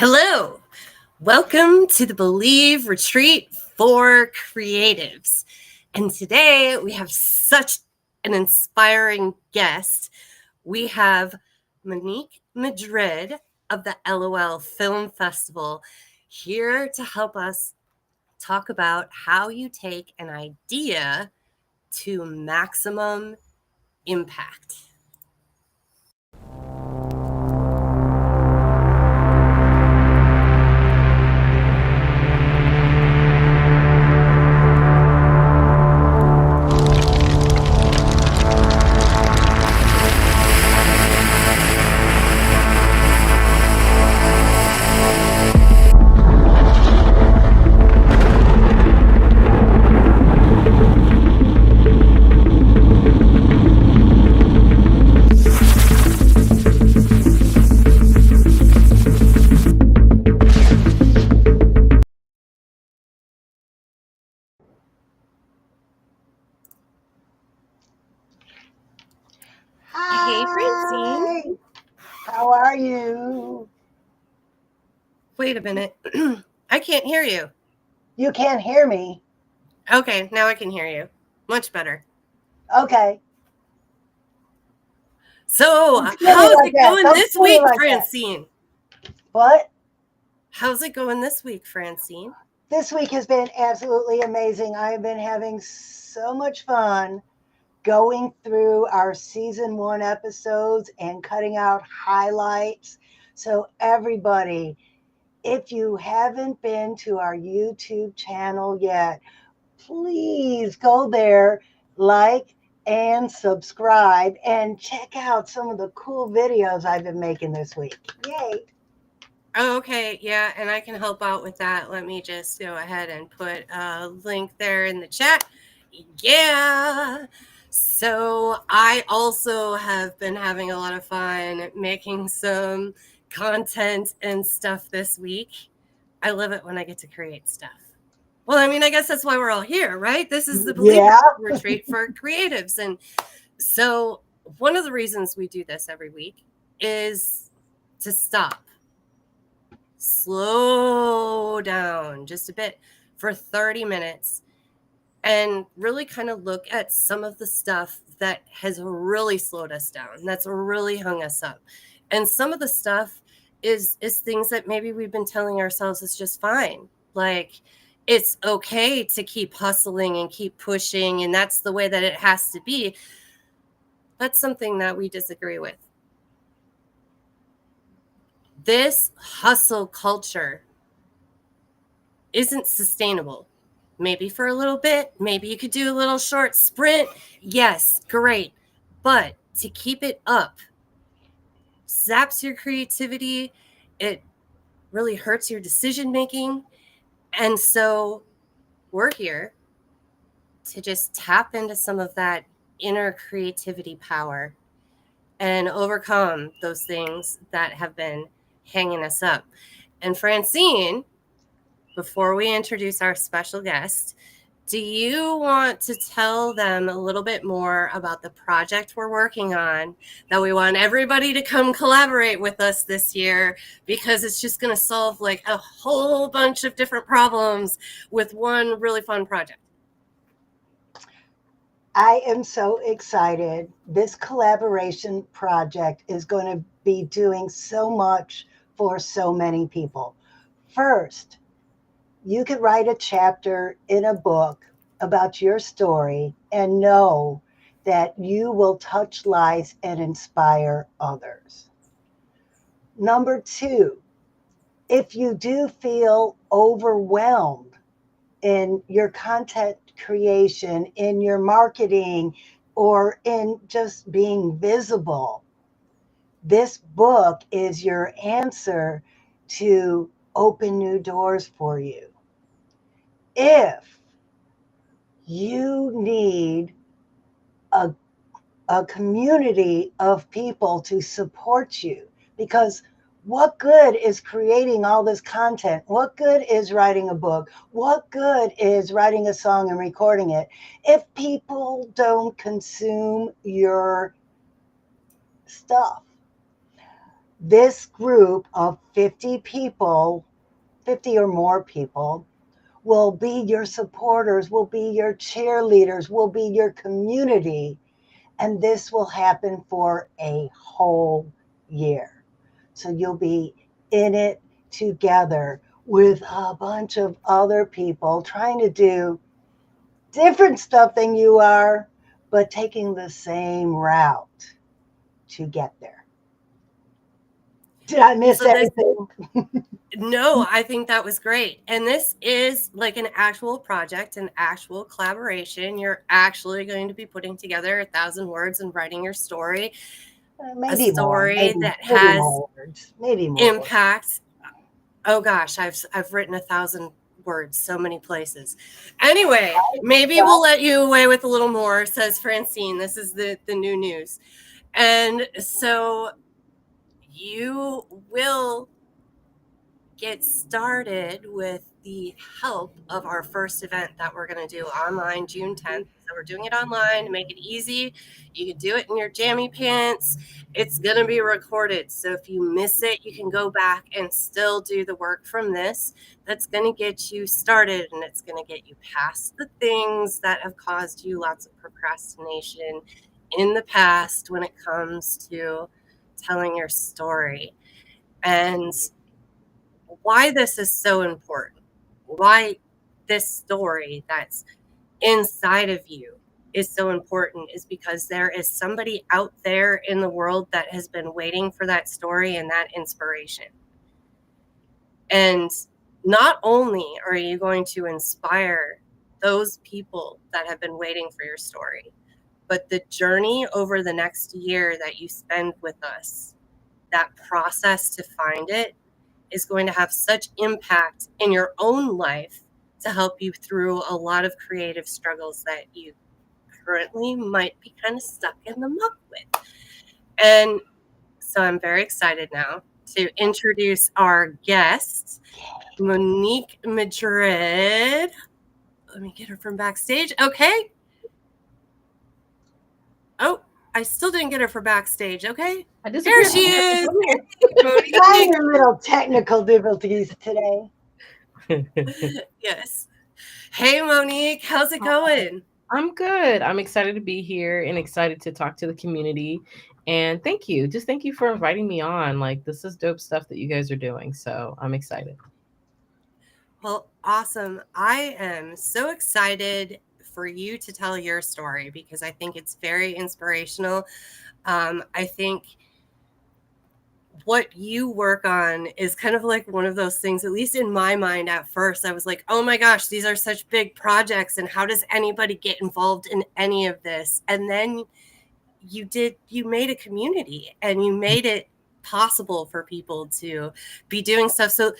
Hello, welcome to the Believe Retreat for Creatives. And today we have such an inspiring guest. We have Monique Madrid of the LOL Film Festival here to help us talk about how you take an idea to maximum impact. Hey, Francine. Hi, how are you? Wait a minute. I can't hear you. You can't hear me. Okay, now I can hear you. Much better. Okay. So, Don't do me how's like it that. going Don't this do me week, like that. Francine? What? How's it going this week, Francine? This week has been absolutely amazing. I have been having so much fun going through our season 1 episodes and cutting out highlights. So, everybody, if you haven't been to our YouTube channel yet, please go there, like, and subscribe, and check out some of the cool videos I've been making this week. Yay! Oh, okay, yeah, and I can help out with that. Let me just go ahead and put a link there in the chat. Yeah. So, I also have been having a lot of fun making some content and stuff this week. I love it when I get to create stuff. Well, I mean, I guess that's why we're all here, right? This is the Believe Yeah. Retreat for Creatives. And so, one of the reasons we do this every week is to stop, slow down just a bit for 30 minutes and really kind of look at some of the stuff that has really slowed us down, that's really hung us up. And some of the stuff is things that maybe we've been telling ourselves is just fine. Like, it's okay to keep hustling and keep pushing, and that's the way that it has to be. That's something that we disagree with. This hustle culture isn't sustainable. Maybe for a little bit, maybe you could do a little short sprint. Yes, great. But to keep it up zaps your creativity. It really hurts your decision making. And so we're here to just tap into some of that inner creativity power and overcome those things that have been hanging us up. And Francine, before we introduce our special guest, do you want to tell them a little bit more about the project we're working on that we want everybody to come collaborate with us this year, because it's just going to solve like a whole bunch of different problems with one really fun project? I am so excited. This collaboration project is going to be doing so much for so many people. First, you could write a chapter in a book about your story and know that you will touch lives and inspire others. Number two, if you do feel overwhelmed in your content creation, in your marketing, or in just being visible, this book is your answer to open new doors for you. If you need a, a community of people to support you, because what good is creating all this content? What good is writing a book? What good is writing a song and recording it if people don't consume your stuff? This group of 50 people, 50 or more people, will be your supporters, will be your cheerleaders, will be your community. And this will happen for a whole year. So you'll be in it together with a bunch of other people trying to do different stuff than you are, but taking the same route to get there. Did I miss So this anything? No, I think that was great. And this is like an actual project, an actual collaboration. You're actually going to be putting together 1,000 words and writing your story, a Maybe more, story that maybe has more words, maybe more words. impact. Oh gosh, I've written 1,000 words so many places. Anyway, maybe we'll let you away with a little more, says Francine. This is the new news. And so you will get started with the help of our first event that we're going to do online June 10th. So we're doing it online to make it easy. You can do it in your jammy pants. It's going to be recorded. So if you miss it, you can go back and still do the work from this. That's going to get you started, and it's going to get you past the things that have caused you lots of procrastination in the past when it comes to telling your story. And why this is so important, why this story that's inside of you is so important, is because there is somebody out there in the world that has been waiting for that story and that inspiration. And not only are you going to inspire those people that have been waiting for your story, but the journey over the next year that you spend with us, that process to find it, is going to have such impact in your own life to help you through a lot of creative struggles that you currently might be kind of stuck in the muck with. And so I'm very excited now to introduce our guest, Monique Madrid. Let me get her from backstage. Okay. Oh, I still didn't get her from backstage. Okay. I There disappeared. she is. Hey, Monique. a little technical difficulties today. Yes. Hey, Monique. How's it going? I'm good. I'm excited to be here and excited to talk to the community. And thank you. Just thank you for inviting me on. Like, this is dope stuff that you guys are doing. So I'm excited. Well, awesome. I am so excited for you to tell your story because I think it's very inspirational. I think what you work on is kind of like one of those things, at least in my mind at first, I was like, oh my gosh, these are such big projects. And how does anybody get involved in any of this? And then you made a community and you made it possible for people to be doing stuff. So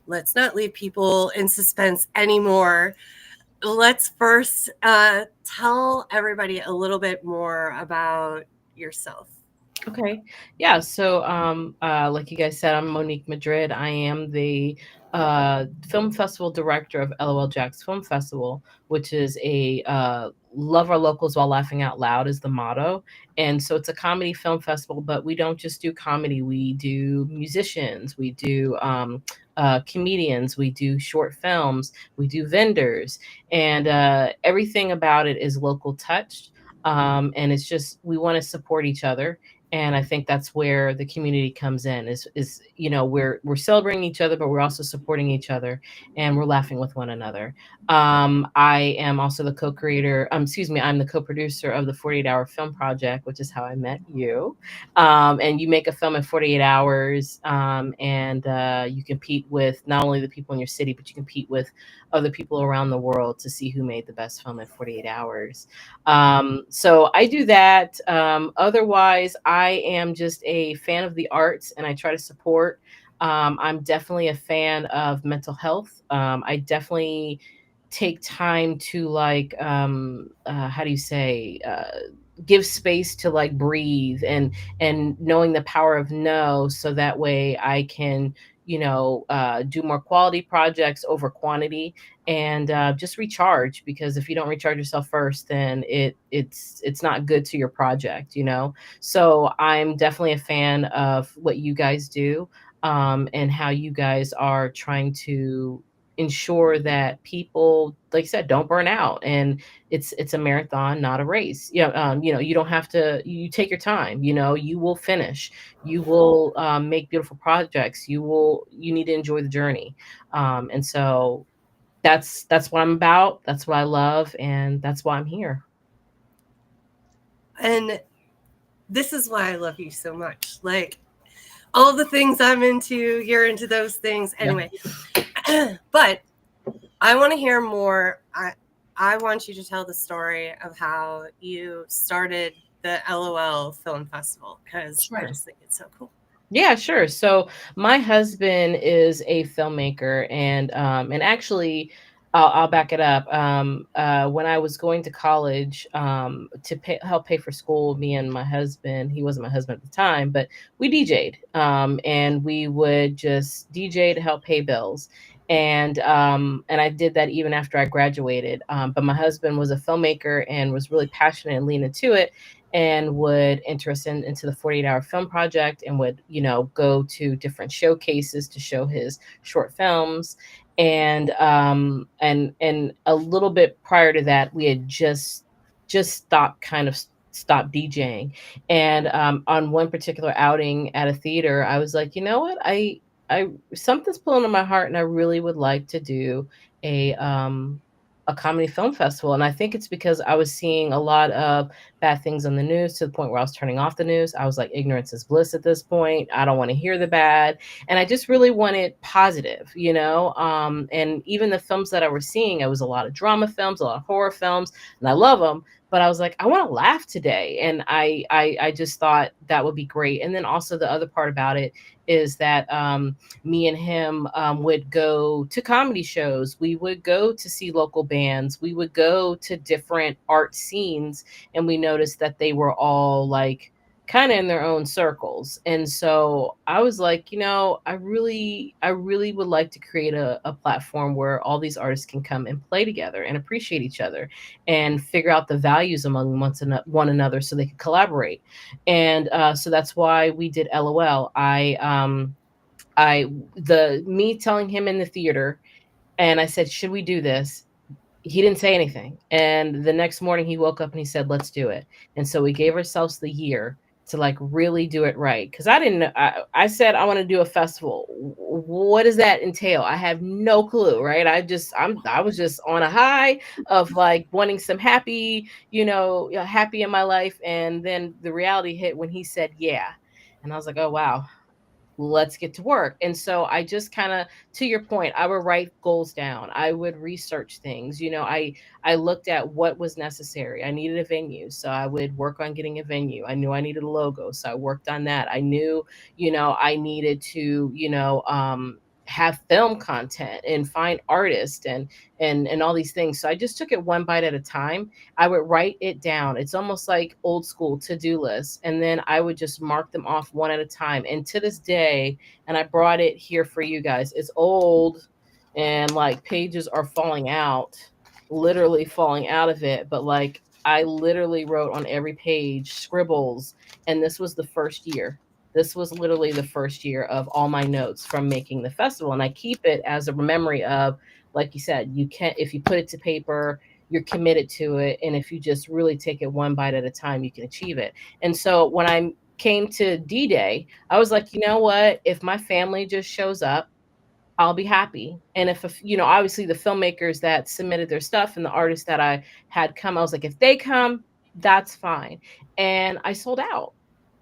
let's not leave people in suspense anymore. Let's first tell everybody a little bit more about yourself. Okay. Yeah. So, like you guys said, I'm Monique Madrid. I am the film festival director of LOL Jack's Film Festival, which is a love our locals while laughing out loud is the motto. And so it's a comedy film festival, but we don't just do comedy. We do musicians, we do comedians, we do short films, we do vendors, and everything about it is local touched. And it's just we want to support each other, and I think that's where the community comes in is we're celebrating each other, but we're also supporting each other, and we're laughing with one another. I am also the co-creator, excuse me, I'm the co-producer of the 48 Hour Film Project, which is how I met you. And you make a film in 48 hours, and you compete with not only the people in your city, but you compete with other people around the world to see who made the best film in 48 hours. So I do that. Otherwise, I am just a fan of the arts and I try to support. I'm definitely a fan of mental health. I definitely take time to, like, how do you say, give space to like breathe, and knowing the power of no, so that way I can, do more quality projects over quantity, and just recharge, because if you don't recharge yourself first, then it's not good to your project, so I'm definitely a fan of what you guys do, and how you guys are trying to ensure that people, like I said, don't burn out. And it's a marathon, not a race. You don't have to. You take your time. You will finish. You will make beautiful projects. You need to enjoy the journey. And so that's what I'm about. That's what I love, and that's why I'm here. And this is why I love you so much. Like, all the things I'm into, you're into those things. Anyway, but I want to hear more. I want you to tell the story of how you started the LOL Film Festival, because I Sure. just think it's so cool. Yeah, sure. So my husband is a filmmaker, and actually, I'll back it up. When I was going to college, to help pay for school, me and my husband, he wasn't my husband at the time, but we DJ'd, and we would just DJ to help pay bills. And I did that even after I graduated. But my husband was a filmmaker and was really passionate and lean into it, and would enter us into the 48-hour film project, and would, go to different showcases to show his short films. And a little bit prior to that, we had just stopped DJing. And on one particular outing at a theater, I was like, you know what, I something's pulling on my heart, and I really would like to do a a comedy film festival. And I think it's because I was seeing a lot of bad things on the news, to the point where I was turning off the news. I was like, ignorance is bliss at this point. I don't want to hear the bad. And I just really wanted positive, and even the films that I was seeing, it was a lot of drama films, a lot of horror films, and I love them. But I was like, I want to laugh today. And I just thought that would be great. And then also the other part about it is that me and him would go to comedy shows. We would go to see local bands. We would go to different art scenes, and we noticed that they were all like kind of in their own circles. And so I was like, I really would like to create a platform where all these artists can come and play together and appreciate each other, and figure out the values among one another, so they could collaborate. And so that's why we did LOL. The me telling him in the theater, and I said, should we do this? He didn't say anything. And the next morning he woke up and he said, let's do it. And so we gave ourselves the year to like really do it right. Cause I didn't know, I said, I want to do a festival. What does that entail? I have no clue. Right. I was just on a high of like wanting some happy, happy in my life. And then the reality hit when he said, yeah. And I was like, oh, wow, let's get to work. And so I just kind of, to your point, I would write goals down. I would research things. I looked at what was necessary. I needed a venue, so I would work on getting a venue. I knew I needed a logo, so I worked on that. I knew, I needed to, have film content and find artists, and all these things. So I just took it one bite at a time. I would write it down. It's almost like old school to-do lists. And then I would just mark them off one at a time. And to this day, and I brought it here for you guys, it's old, and like pages are falling out, literally falling out of it. But like I literally wrote on every page scribbles. And this was the first year. This was literally the first year of all my notes from making the festival. And I keep it as a memory of, like you said, you can't, if you put it to paper, you're committed to it. And if you just really take it one bite at a time, you can achieve it. And so when I came to D-Day, I was like, you know what? If my family just shows up, I'll be happy. And if, obviously the filmmakers that submitted their stuff and the artists that I had come, I was like, if they come, that's fine. And I sold out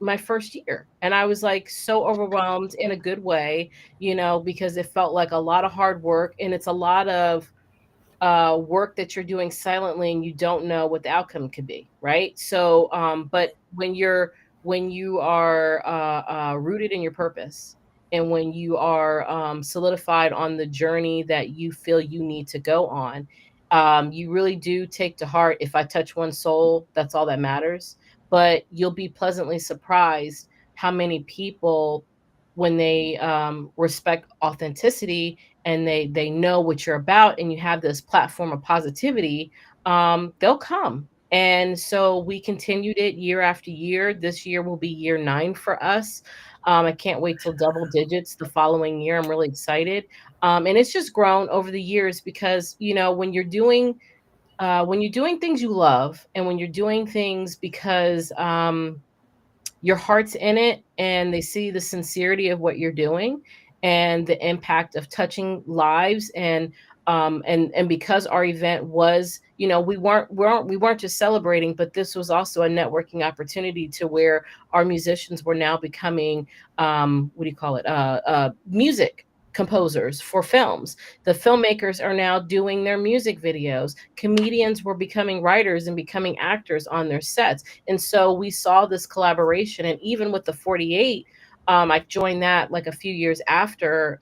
my first year. And I was like so overwhelmed in a good way, because it felt like a lot of hard work, and it's a lot of work that you're doing silently, and you don't know what the outcome could be, right? So but when you are rooted in your purpose, and when you are solidified on the journey that you feel you need to go on, you really do take to heart, if I touch one soul, that's all that matters. but you'll be pleasantly surprised how many people, when they respect authenticity and they know what you're about, and you have this platform of positivity, they'll come. And so we continued it year after year. This year will be year 9 for us. I can't wait till double digits the following year. I'm really excited. And it's just grown over the years because, when you're doing things you love, and when you're doing things because your heart's in it, and they see the sincerity of what you're doing and the impact of touching lives. And because our event was, we weren't just celebrating, but this was also a networking opportunity to where our musicians were now becoming, what do you call it, music composers for films. The filmmakers are now doing their music videos. Comedians were becoming writers and becoming actors on their sets. And so we saw this collaboration. And even with the 48, I joined that like a few years after,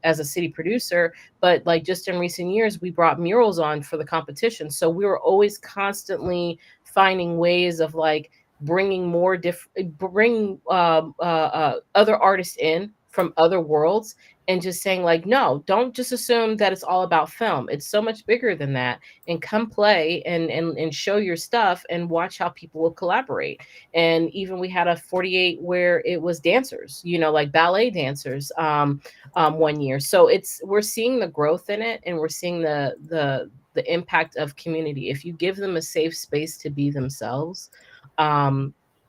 as a city producer. But like just in recent years, we brought murals on for the competition. So we were always constantly finding ways of like bringing more different, bring other artists in from other worlds, and just saying like, no, don't just assume that it's all about film. It's so much bigger than that. And come play and show your stuff and watch how people will collaborate. And even we had a 48 where it was dancers, like ballet dancers, one year. So we're seeing the growth in it, and we're seeing the impact of community. If you give them a safe space to be themselves,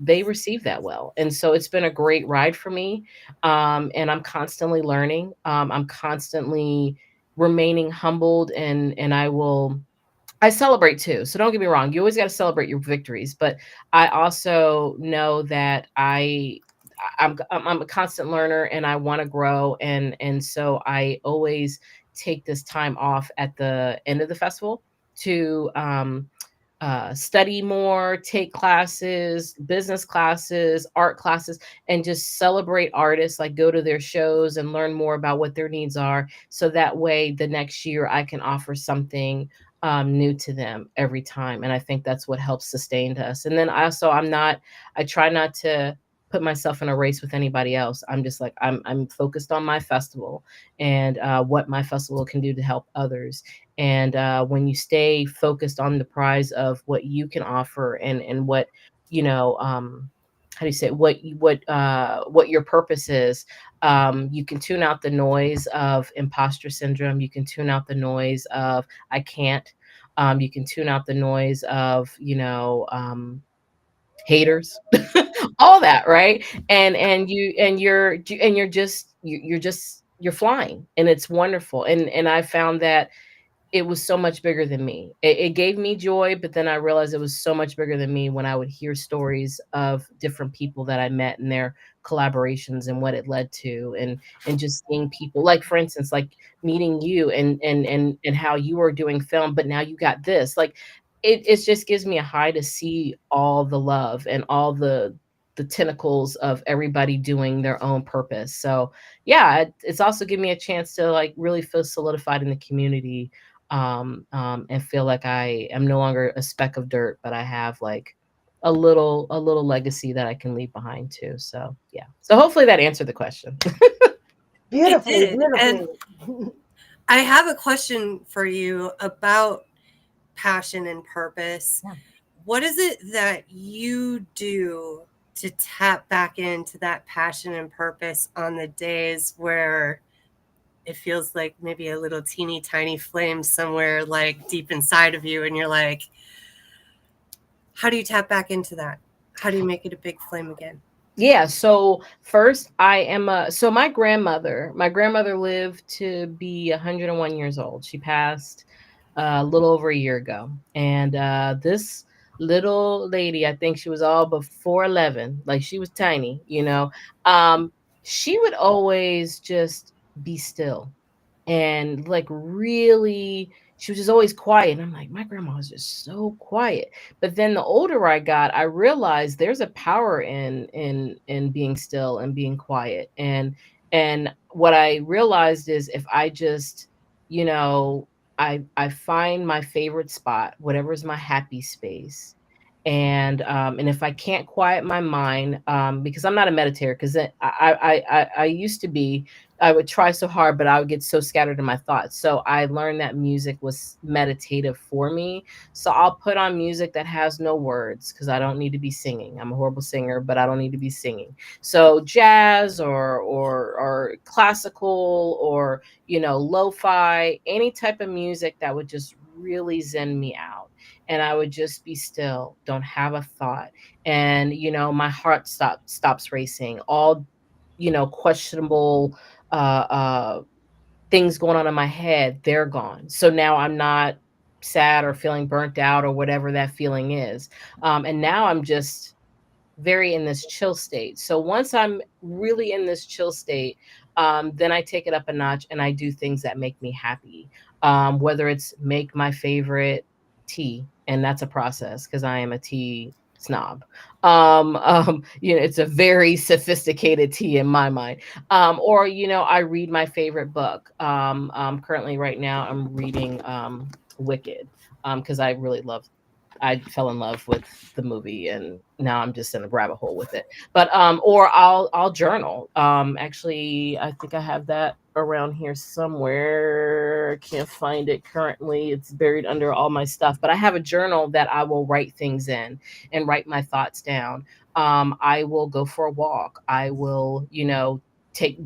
they receive that well. And so it's been a great ride for me. And I'm constantly learning. I'm constantly remaining humbled, and I celebrate too. So don't get me wrong. You always got to celebrate your victories, but I also know that I'm a constant learner, and I want to grow. And so I always take this time off at the end of the festival to study more, take classes, business classes, art classes, and just celebrate artists, like go to their shows and learn more about what their needs are. So that way, the next year, I can offer something new to them every time. And I think that's what helps sustain us. And then also, I try not to put myself in a race with anybody else. I'm just like, I'm focused on my festival, and what my festival can do to help others. And when you stay focused on the prize of what you can offer, and what, how do you say it? What your purpose is, you can tune out the noise of imposter syndrome. You can tune out the noise of I can't. You can tune out the noise of, haters, all that, right? You're flying, and it's wonderful. And I found that it was so much bigger than me. It gave me joy, but then I realized it was so much bigger than me when I would hear stories of different people that I met and their collaborations and what it led to. And just seeing people, like for instance, like meeting you, and how you are doing film, but now you got this. Like it just gives me a high to see all the love and all the tentacles of everybody doing their own purpose. So yeah, it's also given me a chance to like really feel solidified in the community, and feel like I am no longer a speck of dirt, but I have like a little legacy that I can leave behind too. So yeah. So hopefully that answered the question. It Beautifully, did. And beautifully. I have a question for you about passion and purpose. Yeah. What is it that you do to tap back into that passion and purpose on the days where it feels like maybe a little teeny tiny flame somewhere like deep inside of you, and you're like, how do you tap back into that? How do you make it a big flame again? Yeah, so first so my grandmother lived to be 101 years old. She passed a little over a year ago. And this little lady, I think she was all but 4'11", like she was tiny, um she would always just be still, and like really, she was just always quiet. And I'm like, my grandma was just so quiet. But then the older I got, I realized there's a power in being still and being quiet. And what I realized is, if I just, you know I find my favorite spot, whatever's my happy space, And if I can't quiet my mind, because I'm not a meditator, because I used to be, I would try so hard, but I would get so scattered in my thoughts. So I learned that music was meditative for me. So I'll put on music that has no words because I don't need to be singing. I'm a horrible singer, but I don't need to be singing. So jazz or classical or lo-fi, any type of music that would just really zen me out, and I would just be still, don't have a thought. And my heart stops racing. All questionable things going on in my head, they're gone. So now I'm not sad or feeling burnt out or whatever that feeling is. And now I'm just very in this chill state. So once I'm really in this chill state, then I take it up a notch and I do things that make me happy. Whether it's make my favorite tea, and that's a process because I am a tea snob. It's a very sophisticated tea in my mind. Or I read my favorite book. Currently, right now, I'm reading Wicked because I fell in love with the movie and now I'm just in a rabbit hole with it. But or I'll journal. Actually, I think I have that around here somewhere. Can't find it currently. It's buried under all my stuff. But I have a journal that I will write things in and write my thoughts down. I will go for a walk. I will,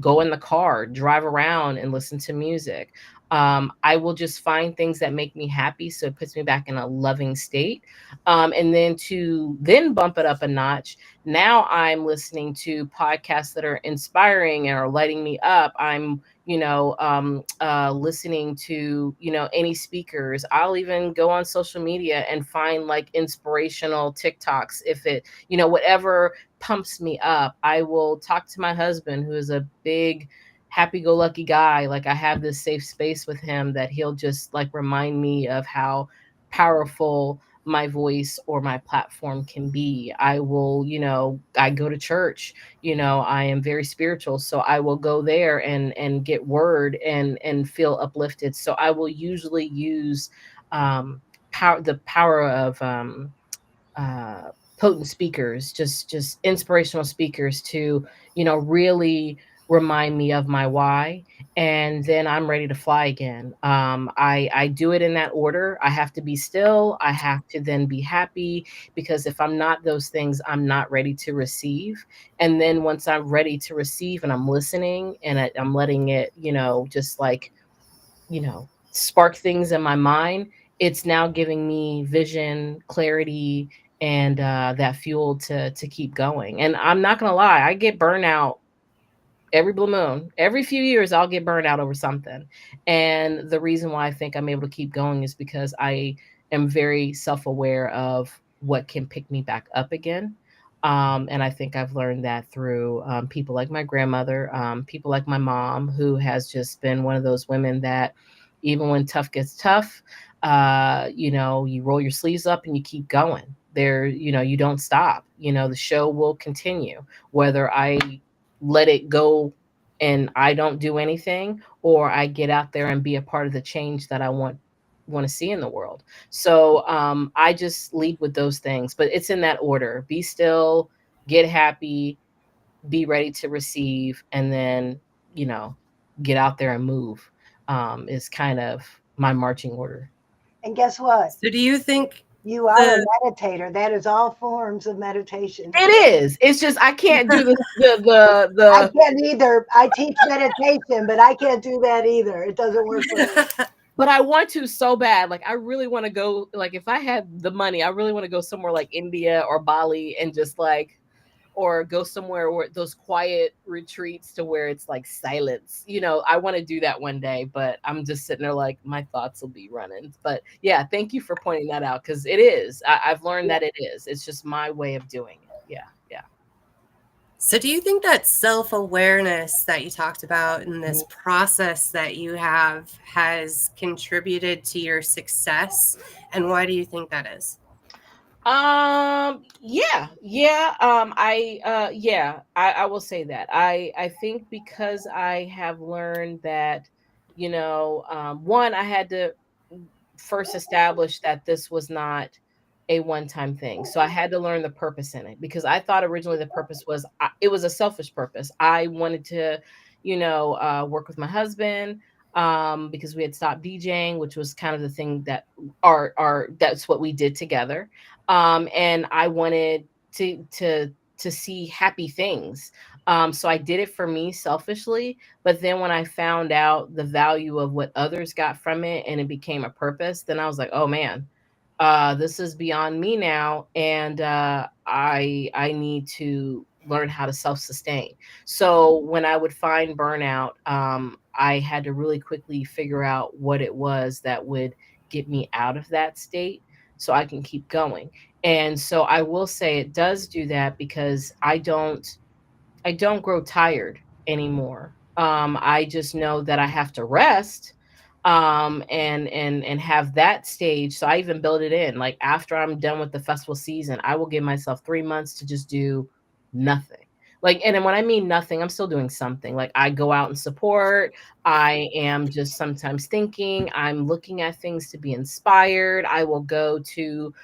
go in the car, drive around and listen to music. I will just find things that make me happy, so it puts me back in a loving state. And then to then bump it up a notch, now I'm listening to podcasts that are inspiring and are lighting me up. I'm listening to any speakers. I'll even go on social media and find like inspirational TikToks, if it whatever pumps me up. I will talk to my husband, who is a big happy-go-lucky guy. Like, I have this safe space with him that he'll just like remind me of how powerful my voice or my platform can be. I will, I go to church. I am very spiritual, so I will go there and get word and feel uplifted. So I will usually use the power of uh, potent speakers, just inspirational speakers to really remind me of my why, and then I'm ready to fly again. I do it in that order. I have to be still. I have to then be happy, because if I'm not those things, I'm not ready to receive. And then once I'm ready to receive and I'm listening and I'm letting it, just like spark things in my mind, it's now giving me vision, clarity, and that fuel to keep going. And I'm not gonna lie, I get burnout every blue moon. Every few years, I'll get burned out over something. And the reason why I think I'm able to keep going is because I am very self aware of what can pick me back up again. And I think I've learned that through people like my grandmother, people like my mom, who has just been one of those women that even when tough gets tough, you roll your sleeves up and you keep going. There, you don't stop. The show will continue, whether I let it go and I don't do anything, or I get out there and be a part of the change that I want to see in the world. So I just lead with those things, but it's in that order: be still, get happy, be ready to receive, and then you know get out there and move. Is kind of my marching order. And guess what? So do you think You are a the meditator. That is all forms of meditation. It is. It's just I can't do I the can't either. I teach meditation, but I can't do that either. It doesn't work for me. but I want to so bad. Like, I really want to go. Like, if I had the money, I really want to go somewhere like India or Bali and just like, or go somewhere where those quiet retreats to where it's like silence. I want to do that one day, but I'm just sitting there like my thoughts will be running. But yeah, thank you for pointing that out, because it is. I've learned that it is. It's just my way of doing it. Yeah, yeah. So do you think that self-awareness that you talked about in this Mhm. process that you have has contributed to your success? And why do you think that is? Yeah. I will say that. I think because I have learned that, one, I had to first establish that this was not a one-time thing. So I had to learn the purpose in it, because I thought originally the purpose was, it was a selfish purpose. I wanted to, work with my husband, because we had stopped DJing, which was kind of the thing that our that's what we did together. And I wanted to see happy things. So I did it for me selfishly, but then when I found out the value of what others got from it and it became a purpose, then I was like, oh man, this is beyond me now, and I need to learn how to self-sustain. So when I would find burnout, I had to really quickly figure out what it was that would get me out of that state so I can keep going. And so I will say it does do that, because I don't grow tired anymore. I just know that I have to rest, and have that stage. So I even build it in. Like after I'm done with the festival season, I will give myself 3 months to just do nothing. Like, and then when I mean nothing, I'm still doing something. Like I go out and support. I am just sometimes thinking. I'm looking at things to be inspired. I will go to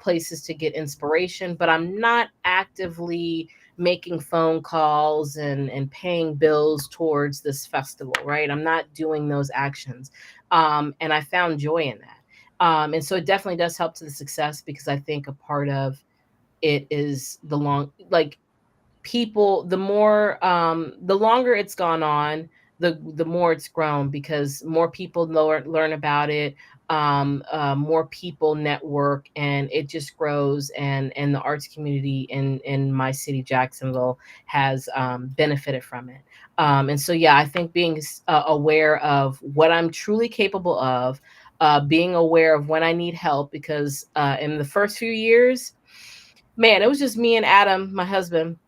places to get inspiration, but I'm not actively making phone calls and paying bills towards this festival, right? I'm not doing those actions. And I found joy in that. And so it definitely does help to the success, because I think a part of it is the long, like, people, the longer it's gone on, the more it's grown, because more people learn about it. More people network, and it just grows, and the arts community in my city, Jacksonville, has benefited from it. And so yeah, I think being aware of what I'm truly capable of, being aware of when I need help, because in the first few years, man, it was just me and Adam, my husband,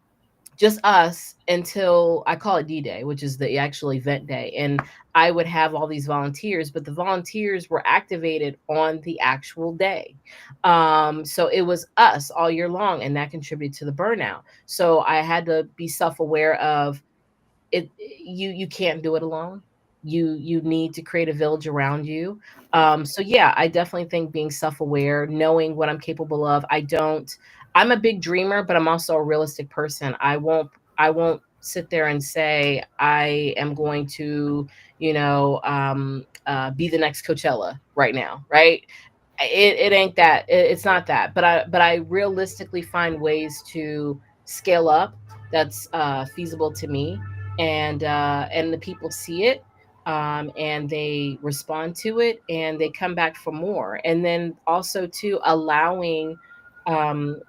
just us, until I call it D-Day, which is the actual event day. And I would have all these volunteers, but the volunteers were activated on the actual day. So it was us all year long, and that contributed to the burnout. So I had to be self-aware of it. You can't do it alone. You need to create a village around you. So yeah, I definitely think being self-aware, knowing what I'm capable of. I'm a big dreamer, but I'm also a realistic person. I won't sit there and say I am going to, be the next Coachella right now, right? It ain't that. It's not that. But I realistically find ways to scale up that's feasible to me, and the people see it, and they respond to it, and they come back for more. And then also to allowing, um,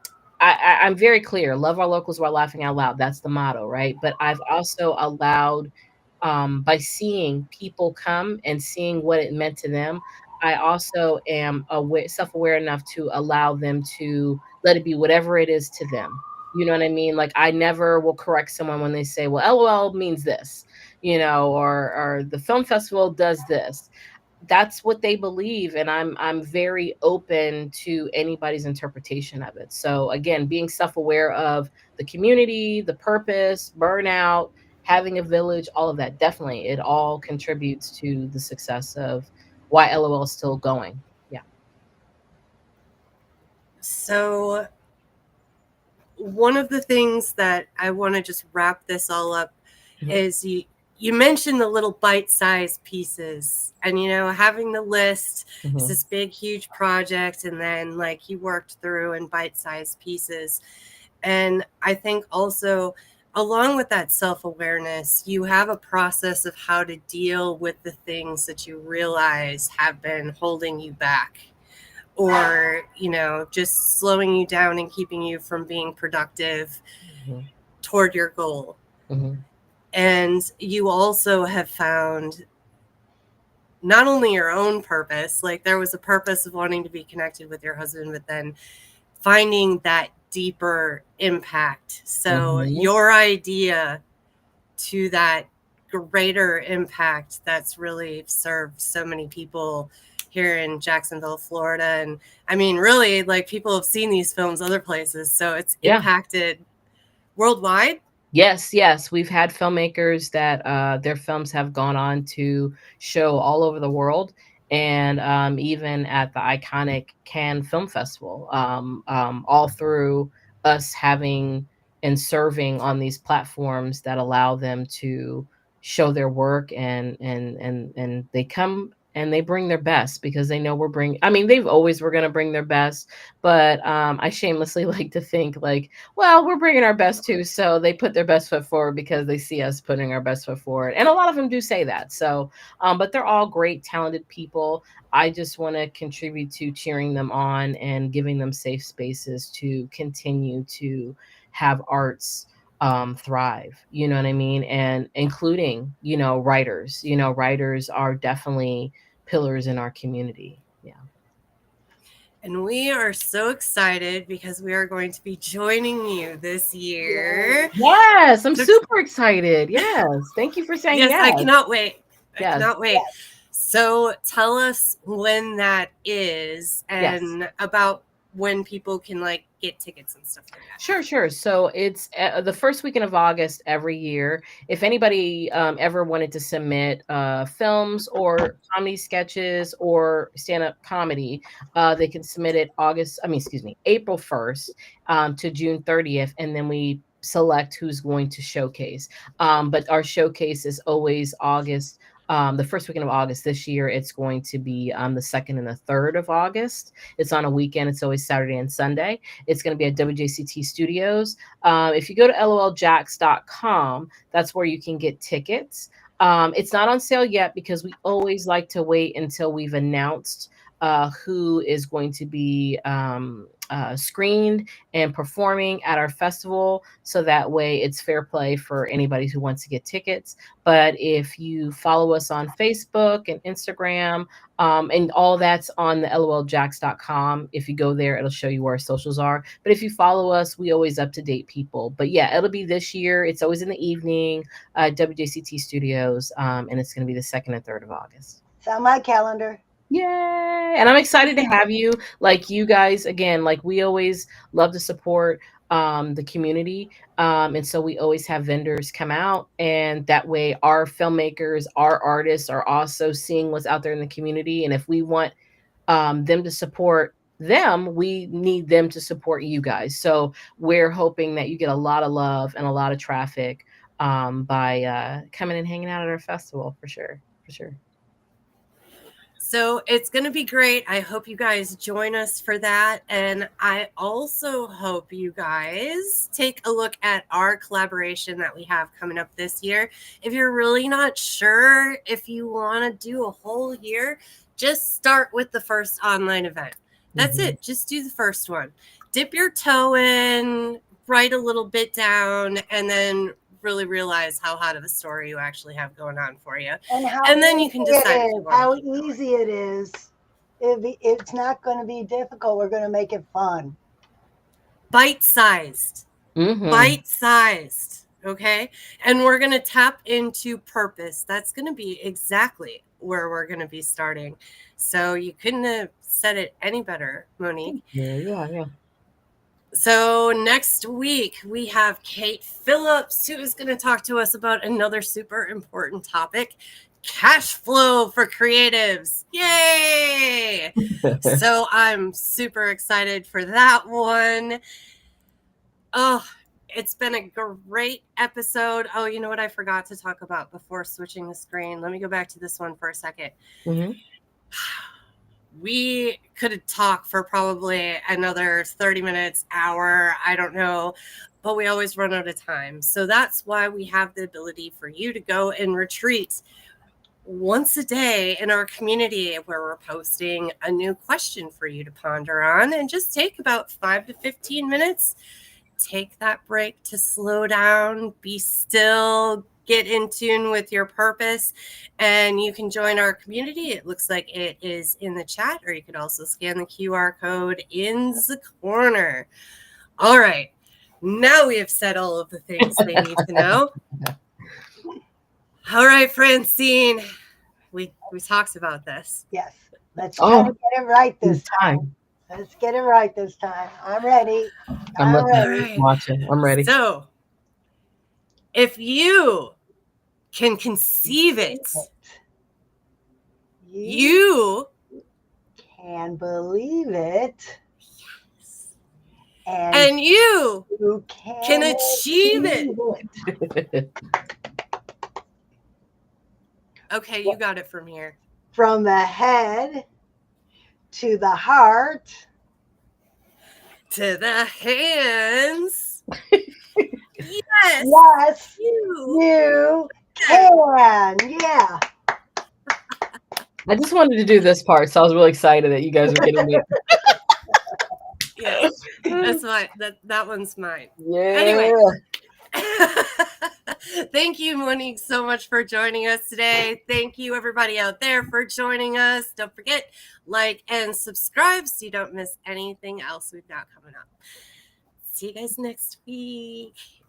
I'm very clear: love our locals while laughing out loud. That's the motto, right? But I've also allowed, by seeing people come and seeing what it meant to them, I also am self-aware enough to allow them to let it be whatever it is to them. You know what I mean? Like I never will correct someone when they say, "Well, LOL means this," or the film festival does this. That's what they believe, and I'm very open to anybody's interpretation of it. So again, being self-aware of the community, the purpose, burnout, having a village, all of that, definitely it all contributes to the success of why LOL is still going. Yeah. So, one of the things that I want to just wrap this all up Mhm. is you mentioned the little bite-sized pieces, and having the list is Mhm. this big huge project, and then like you worked through in bite-sized pieces. And I think also, along with that self-awareness, you have a process of how to deal with the things that you realize have been holding you back, or just slowing you down and keeping you from being productive Mhm. toward your goal. Mhm. And you also have found not only your own purpose, like there was a purpose of wanting to be connected with your husband, but then finding that deeper impact. So Mhm. your idea to that greater impact that's really served so many people here in Jacksonville, Florida. And I mean, really, like people have seen these films other places. So it's Yeah. impacted worldwide. Yes, yes. We've had filmmakers that their films have gone on to show all over the world. and even at the iconic Cannes Film Festival, all through us having and serving on these platforms that allow them to show their work, and they come and they bring their best because they know we're bringing, I mean, they've always were going to bring their best, but I shamelessly like to think like, well, we're bringing our best too, so they put their best foot forward because they see us putting our best foot forward, and a lot of them do say that. So but they're all great talented people. I just want to contribute to cheering them on and giving them safe spaces to continue to have arts thrive, you know what I mean, and including, writers. Writers are definitely pillars in our community. Yeah. And we are so excited because we are going to be joining you this year. Yes, I'm super excited. Yes, thank you for saying yes. yes. I cannot wait. Yes. I cannot wait. Yes. So tell us when that is and about when people can like get tickets and stuff like that. Sure. So it's the first weekend of August every year. If anybody ever wanted to submit films or comedy sketches or stand-up comedy, they can submit it April 1st to June 30th, and then we select who's going to showcase. But our showcase is always August. The first weekend of August. This year, it's going to be the 2nd and the 3rd of August. It's on a weekend. It's always Saturday and Sunday. It's going to be at WJCT Studios. If you go to loljax.com, that's where you can get tickets. It's not on sale yet because we always like to wait until we've announced who is going to be screened and performing at our festival, so that way it's fair play for anybody who wants to get tickets. But if you follow us on Facebook and Instagram, and all that's on the loljax.com, if you go there, it'll show you where our socials are. But if you follow us, we always up to date people. But yeah, it'll be this year. It's always in the evening, WJCT Studios, and it's going to be the 2nd and 3rd of August. It's on my calendar. Yay! And I'm excited to have you. Like you guys, again, like we always love to support the community. And so we always have vendors come out, and that way our filmmakers, our artists are also seeing what's out there in the community. And if we want them to support them, we need them to support you guys. So we're hoping that you get a lot of love and a lot of traffic by coming and hanging out at our festival, for sure. So it's going to be great. I hope you guys join us for that. And I also hope you guys take a look at our collaboration that we have coming up this year. If you're really not sure if you want to do a whole year, just start with the first online event. That's it. Just do the first one. Dip your toe in, write a little bit down, and then really realize how hot of a story you actually have going on for you. And then you can decide how easy it is. It's not going to be difficult. We're going to make it fun. Bite-sized. Bite-sized. Okay? And we're going to tap into purpose. That's going to be exactly where we're going to be starting. So you couldn't have said it any better, Monique. Yeah. So next week, we have Kate Phillips, who is going to talk to us about another super important topic, cash flow for creatives. Yay! So I'm super excited for that one. Oh, it's been a great episode. Oh, you know what I forgot to talk about before switching the screen? Let me go back to this one for a second. We could talk for probably another 30 minutes, hour, I don't know, but we always run out of time. So that's why we have the ability for you to go and retreat once a day in our community, where we're posting a new question for you to ponder on, and just take about 5 to 15 minutes. Take that break to slow down, be still, get in tune with your purpose, and you can join our community. It looks like it is in the chat, or you could also scan the QR code in the corner. All right. Now we have said all of the things they need to know. All right, Francine. We talked about this. Yes. Let's try to get it right this time. Let's get it right this time. I'm ready. I'm ready. Watching. I'm ready. So, if you can conceive it, You can believe it. And you can achieve it. Okay, you got it from here. From the head to the heart to the hands. Yes. Yes. You can. Yeah. I just wanted to do this part, so I was really excited that you guys were getting it. Yes, that's mine. That one's mine. Yeah. Anyway, thank you, Monique, so much for joining us today. Thank you, everybody out there, for joining us. Don't forget, like and subscribe so you don't miss anything else we've got coming up. See you guys next week.